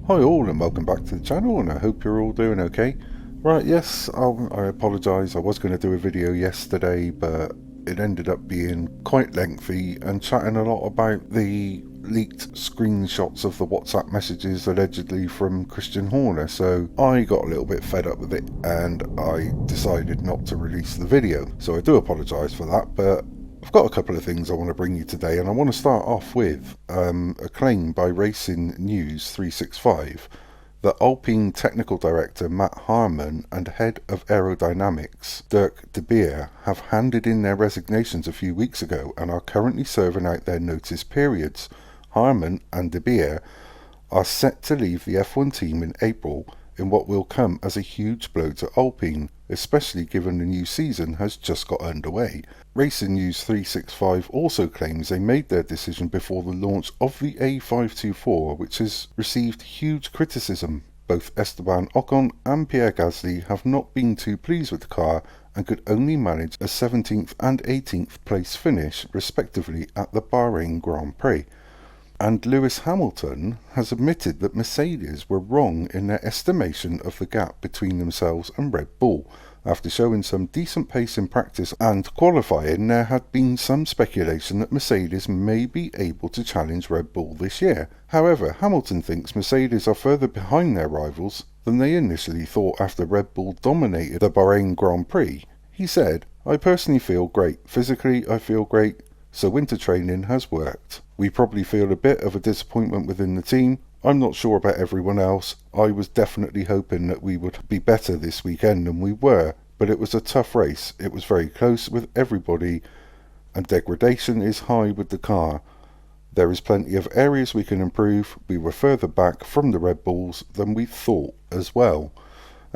Hi all and welcome back to the channel, and I hope you're all doing okay. Right, yes, I apologise, I was going to do a video yesterday but it ended up being quite lengthy and chatting a lot about the leaked screenshots of the WhatsApp messages allegedly from Christian Horner, so I got a little bit fed up with it and I decided not to release the video. So I do apologise for that, but I've got a couple of things I want to bring you today, and I want to start off with a claim by Racing News 365 that Alpine Technical Director Matt Harmon and Head of Aerodynamics Dirk de Beer have handed in their resignations a few weeks ago and are currently serving out their notice periods. Harmon and de Beer are set to leave the F1 team in April in what will come as a huge blow to Alpine, especially given the new season has just got underway. Racing News 365 also claims they made their decision before the launch of the A524, which has received huge criticism. Both Esteban Ocon and Pierre Gasly have not been too pleased with the car and could only manage a 17th and 18th place finish respectively at the Bahrain Grand Prix. And Lewis Hamilton has admitted that Mercedes were wrong in their estimation of the gap between themselves and Red Bull. After showing some decent pace in practice and qualifying, there had been some speculation that Mercedes may be able to challenge Red Bull this year. However, Hamilton thinks Mercedes are further behind their rivals than they initially thought after Red Bull dominated the Bahrain Grand Prix. He said, "I personally feel great. Physically, I feel great. So winter training has worked. We probably feel a bit of a disappointment within the team. I'm not sure about everyone else. I was definitely hoping that we would be better this weekend than we were, but it was a tough race. It was very close with everybody and degradation is high with the car. There is plenty of areas we can improve. We were further back from the Red Bulls than we thought as well."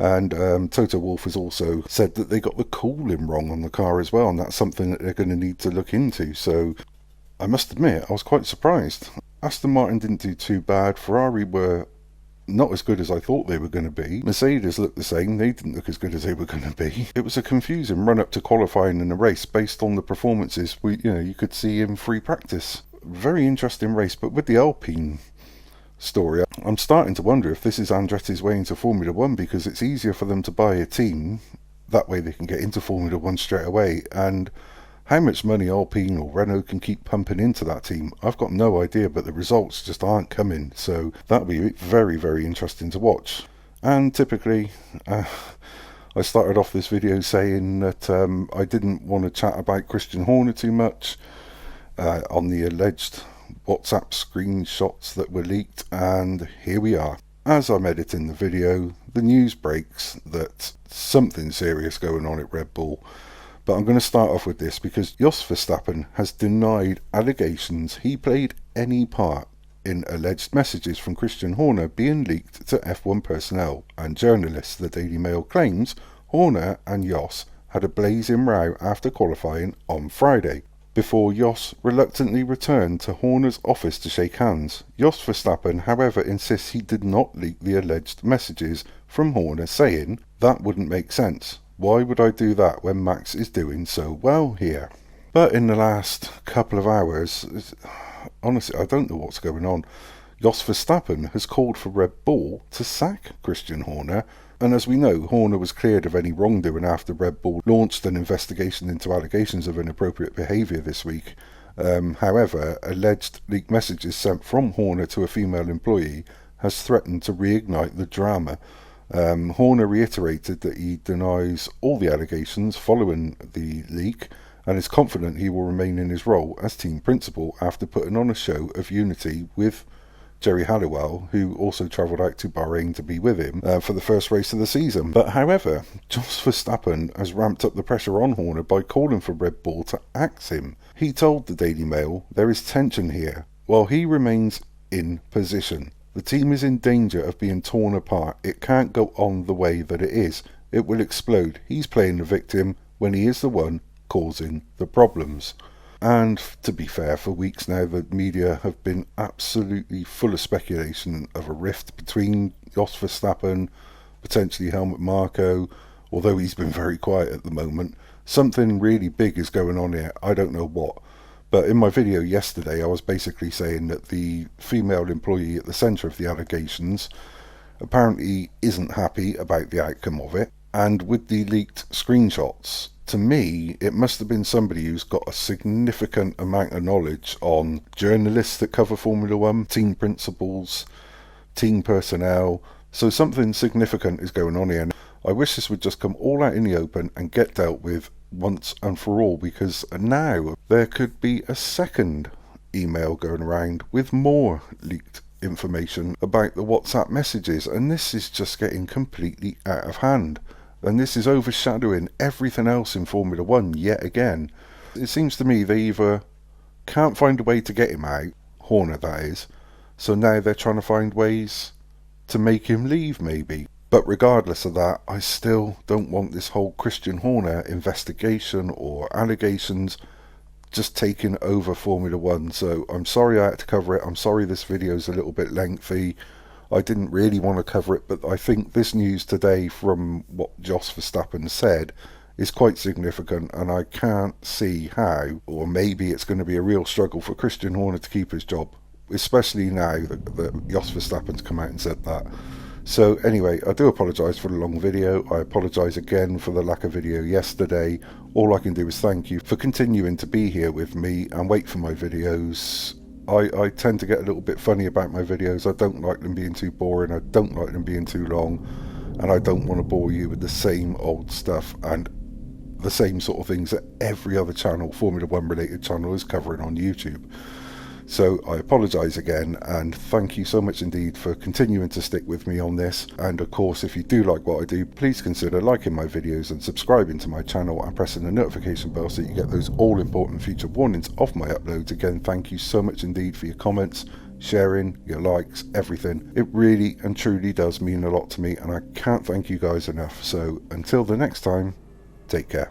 And Toto Wolff has also said that they got the cooling wrong on the car as well, and that's something that they're going to need to look into. So I must admit, I was quite surprised. Aston Martin didn't do too bad. Ferrari were not as good as I thought they were going to be. Mercedes looked the same. They didn't look as good as they were going to be. It was a confusing run-up to qualifying in the race based on the performances you could see in free practice. Very interesting race, but with the Alpine story, I'm starting to wonder if this is Andretti's way into Formula One, because it's easier for them to buy a team. That way they can get into Formula One straight away, and how much money Alpine or Renault can keep pumping into that team, I've got no idea, but the results just aren't coming, so that'll be very, very interesting to watch. And typically, I started off this video saying that I didn't want to chat about Christian Horner too much on the alleged WhatsApp screenshots that were leaked, and here we are. As I'm editing the video, the news breaks that something serious going on at Red Bull. But I'm going to start off with this because Jos Verstappen has denied allegations he played any part in alleged messages from Christian Horner being leaked to F1 personnel and journalists. The Daily Mail claims Horner and Jos had a blazing row after qualifying on Friday, before Jos reluctantly returned to Horner's office to shake hands. Jos Verstappen, however, insists he did not leak the alleged messages from Horner, saying, "That wouldn't make sense. Why would I do that when Max is doing so well here?" But in the last couple of hours, honestly, I don't know what's going on. Jos Verstappen has called for Red Bull to sack Christian Horner, and as we know, Horner was cleared of any wrongdoing after Red Bull launched an investigation into allegations of inappropriate behaviour this week. However, alleged leaked messages sent from Horner to a female employee has threatened to reignite the drama. Horner reiterated that he denies all the allegations following the leak and is confident he will remain in his role as team principal after putting on a show of unity with Jerry Halliwell, who also travelled out to Bahrain to be with him for the first race of the season. But however, Jos Verstappen has ramped up the pressure on Horner by calling for Red Bull to axe him. He told the Daily Mail, "There is tension here. While he remains in position, the team is in danger of being torn apart. It can't go on the way that it is. It will explode. He's playing the victim when he is the one causing the problems." And to be fair, for weeks now the media have been absolutely full of speculation of a rift between Jos Verstappen, potentially Helmut Marko, although he's been very quiet at the moment. Something really big is going on here. I don't know what, But in my video yesterday, I was basically saying that the female employee at the centre of the allegations apparently isn't happy about the outcome of it. And with the leaked screenshots, to me, it must have been somebody who's got a significant amount of knowledge on journalists that cover Formula One, team principals, team personnel. So something significant is going on here. I wish this would just come all out in the open and get dealt with once and for all, because now there could be a second email going around with more leaked information about the WhatsApp messages, and this is just getting completely out of hand, and this is overshadowing everything else in Formula One yet again. It seems to me they either can't find a way to get him out, Horner that is, so now they're trying to find ways to make him leave maybe. But regardless of that, I still don't want this whole Christian Horner investigation or allegations just taking over Formula One. So I'm sorry I had to cover it. I'm sorry this video is a little bit lengthy. I didn't really want to cover it, but I think this news today from what Jos Verstappen said is quite significant, and I can't see how, or maybe it's going to be a real struggle for Christian Horner to keep his job, especially now that Jos Verstappen's come out and said that. So anyway, I do apologise for the long video. I apologise again for the lack of video yesterday. All I can do is thank you for continuing to be here with me and wait for my videos. I tend to get a little bit funny about my videos. I don't like them being too boring. I don't like them being too long. And I don't want to bore you with the same old stuff and the same sort of things that every other channel, Formula One related channel, is covering on YouTube. So I apologise again, and thank you so much indeed for continuing to stick with me on this. And of course, if you do like what I do, please consider liking my videos and subscribing to my channel and pressing the notification bell so you get those all important future warnings of my uploads. Again, thank you so much indeed for your comments, sharing, your likes, everything. It really and truly does mean a lot to me, and I can't thank you guys enough. So until the next time, take care.